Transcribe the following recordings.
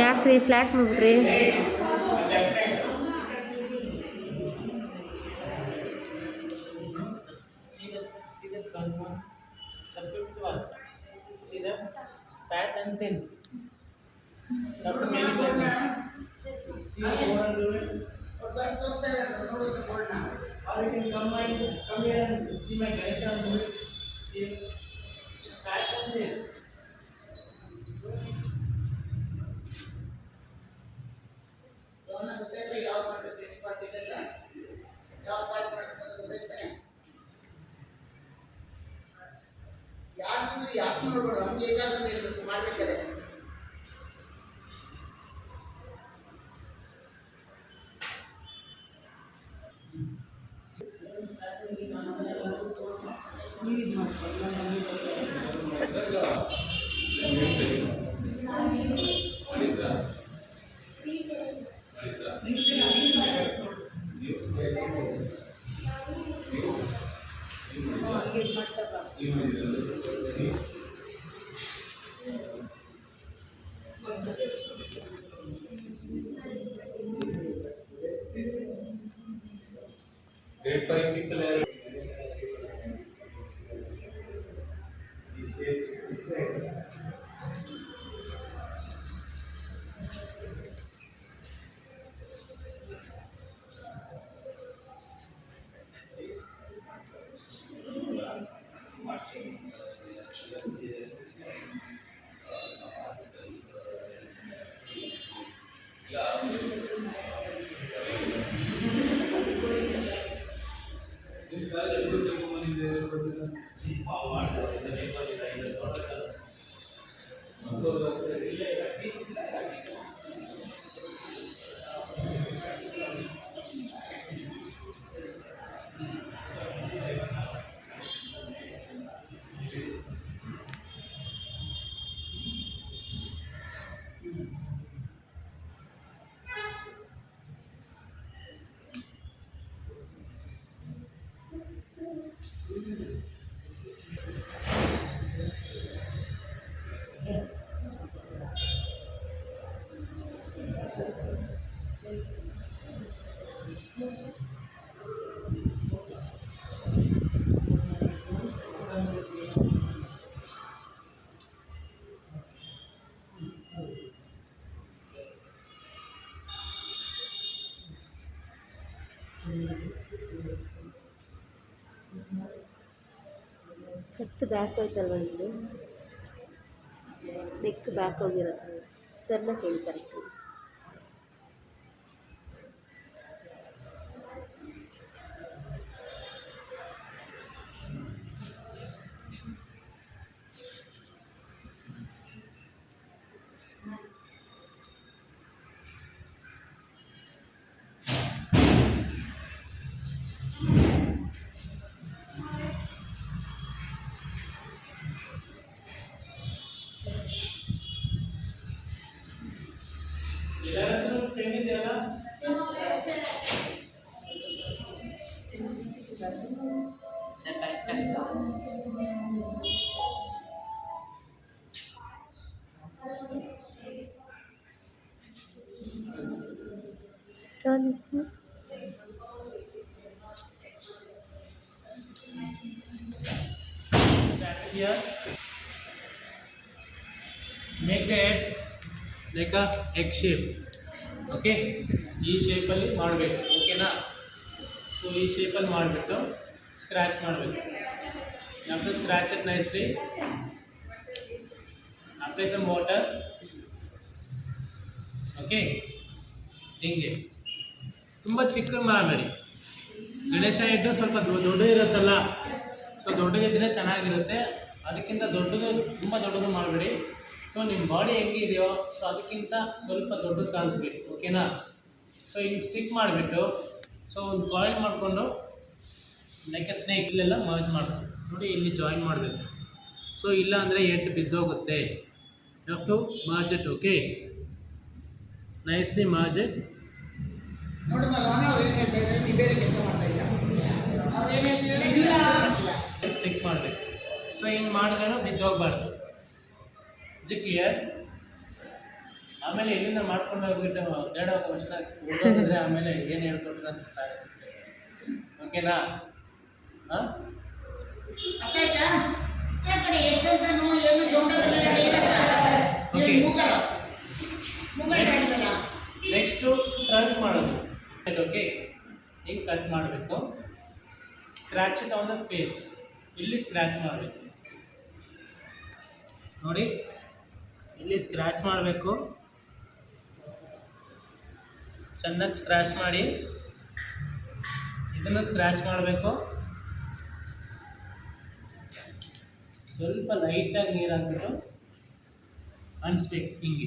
ಯಾಕ್ರಿ flat ಮಾಡ್ಬಿಟ್ರಿ? The fifth one. See the fat and thin. After many learning. See the more and do it. Or you can come here and see my Ganesha and do it. See fat and thin. ಯಾಕೆ ನೋಡ್ಬೇಡ ನಮ್ಗೆ ಏಕಾಗ್ರತೆ ಇರಬೇಕು ಮಾಡ್ಬೇಕಾದ್ರೆ Grade 5, 6 11. ಕತ್ತು back ಹೋಯ್ತಲ್ವ ಇದು, neck back ಹೋಗಿರುತ್ತೆ. ಸರ್ನ ಕೇಳ್ತಾರೆ. Turn this one. Here, make the head like a egg shape. Okay, ಈ ಶೇಪಲ್ಲಿ ಮಾಡಬೇಕು. ಓಕೆನಾ? ಸೊ ಈ ಶೇಪಲ್ಲಿ ಮಾಡಿಬಿಟ್ಟು ಸ್ಕ್ರ್ಯಾಚ್ ಮಾಡಬೇಕು. You have to scratch it nicely. Apply some water. Okay, ಹಿಂಗೆ ತುಂಬ ಚಿಕ್ಕ ಮಾಡಬೇಡಿ. ಗಣೇಶ ಹೆಡ್ ಸ್ವಲ್ಪ ದೊಡ್ಡ ಇರುತ್ತಲ್ಲ, ಸೊ ದೊಡ್ಡದಿದ್ದರೆ ಚೆನ್ನಾಗಿರುತ್ತೆ. ಅದಕ್ಕಿಂತ ದೊಡ್ಡದು ತುಂಬ ದೊಡ್ಡದು ಮಾಡಬೇಡಿ. ಸೊ ನಿಮ್ಮ ಬಾಡಿ ಹೆಂಗಿದೆಯೋ ಸೊ ಅದಕ್ಕಿಂತ ಸ್ವಲ್ಪ ದೊಡ್ಡದು ಕಾಣಿಸ್ಬೇಕು. ಓಕೆನಾ? ಸೊ ಹಿಂಗೆ ಸ್ಟಿಕ್ ಮಾಡಿಬಿಟ್ಟು ಸೊ ಒಂದು ಕಾಯಿಲ್ ಮಾಡಿಕೊಂಡು ಲೈಕ್ ಎ ಸ್ನೇಕ್ ಇಲ್ಲೆಲ್ಲ ಮರ್ಜ್ ಮಾಡಬೇಕು. ನೋಡಿ ಇಲ್ಲಿ ಜಾಯಿನ್ ಮಾಡಬೇಕು. ಸೊ ಇಲ್ಲ ಅಂದರೆ head ಬಿದ್ದೋಗುತ್ತೆ. You have to merge it, okay? Nicely merge it. ನೋಡಿ ಮಗನ ಅವ್ರು ಏನು ಹೇಳ್ತಾ ಇದ್ದಾರೆ, ನೀವು ಬೇರೆ ಕೆಲಸ ಮಾಡ್ತಾ ಇಲ್ಲ. ಅವ್ರು ಏನು ಹೇಳ್ತಿದ್ದಾರೆ ನೀವು ಅರ್ಥ ಮಾಡ್ತಿಲ್ಲ. ಸ್ಟಿಕ್ ಮಾಡಬೇಕು. ಸೊ ಹಿಂಗೆ ಮಾಡಿದ್ರೆ ಬಿದ್ದೋಗ್ಬಾರ್ದು. Is it clear? ಆಮೇಲೆ ಇಲ್ಲಿಂದ ಮಾಡ್ಕೊಂಡು ಹೋಗ್ಬಿಟ್ಟು ದೇಡ ಹೋಗೋ ವರ್ಷ ಬಿದ್ದೋಗಿದ್ರೆ ಆಮೇಲೆ ಏನು ಹೇಳ್ಕೊಟ್ರೆ ಅಂತ ಸಾಗುತ್ತೆ. ಓಕೆನಾ? ಹಾಂ, ಅರ್ಥ ಆಯ್ತಾ? ಆ ಕಡೆ ಎಷ್ಟಂತನೂ ಏನು ಜೋಂಡ Okay. ಮುಗಲ್ಲ ಮುಗಲ್ಲ. ನೆಕ್ಸ್ಟು ಟ್ರಂಕ್ ಮಾಡೋದು. ಓಕೆ, ಹಿಂಗೆ ಕಟ್ ಮಾಡಬೇಕು. Scratch it on the face. ಇಲ್ಲಿ ಸ್ಕ್ರ್ಯಾಚ್ ಮಾಡಬೇಕು ನೋಡಿ, ಇಲ್ಲಿ ಸ್ಕ್ರ್ಯಾಚ್ ಮಾಡಬೇಕು. ಚೆನ್ನಾಗಿ ಸ್ಕ್ರ್ಯಾಚ್ ಮಾಡಿ, ಇದನ್ನು ಸ್ಕ್ರ್ಯಾಚ್ ಮಾಡಬೇಕು. ಸ್ವಲ್ಪ ಲೈಟಾಗಿ ನೀರು ಹಾಕ್ಬಿಟ್ಟು ಅನ್ಸ್ಬೇಕು. ಹಿಂಗೆ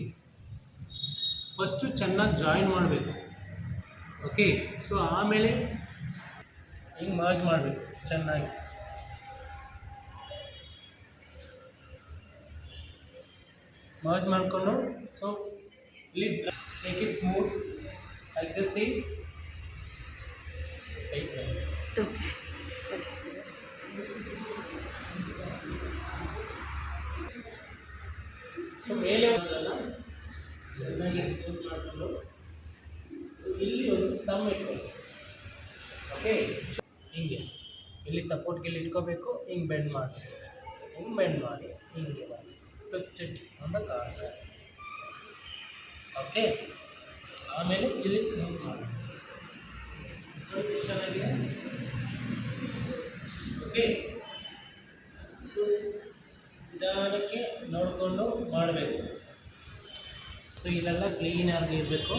ಫಸ್ಟು ಚೆನ್ನಾಗಿ ಜಾಯಿನ್ ಮಾಡಬೇಕು. ಓಕೆ, ಸೊ ಆಮೇಲೆ ಹಿಂಗೆ ಮರ್ಜ್ ಮಾಡಬೇಕು ಚೆನ್ನಾಗಿ. ಮರ್ಜ್ ಮಾಡಿಕೊಂಡು ಸೊ ಇಲ್ಲಿ make it smooth like this. C so ಮೇಲೆ ಒಂದಲ್ಲ ಚೆನ್ನಾಗಿ ಸ್ಮೂತ್ ಮಾಡಿಕೊಂಡು ಸೊ ಇಲ್ಲಿ ಒಂದು ತಮ್ಮ ಇಟ್ಕೊಳ್ಳಿ. ಓಕೆ, ಹಿಂಗೆ ಇಲ್ಲಿ ಸಪೋರ್ಟ್ಗೆ ಇಲ್ಲಿ ಇಟ್ಕೋಬೇಕು. ಹಿಂಗೆ ಬೆಂಡ್ ಮಾಡಿ, ಹಿಂಗೆ ಬೆಂಡ್ ಮಾಡಿ, ಹಿಂಗೆ ಮಾಡಿ twist it on the corner. Okay, ಆಮೇಲೆ ಇಲ್ಲಿ ಸ್ಮೂತ್ ಮಾಡಿ. ಎಷ್ಟು ಚೆನ್ನಾಗಿದೆ. ಓಕೆ, ಸೊ ನಿಧಾನಕ್ಕೆ ನೋಡಿಕೊಂಡು ಮಾಡಬೇಕು. ಸೊ ಇಲ್ಲೆಲ್ಲ ಕ್ಲೀನಾಗಿ ಇರಬೇಕು.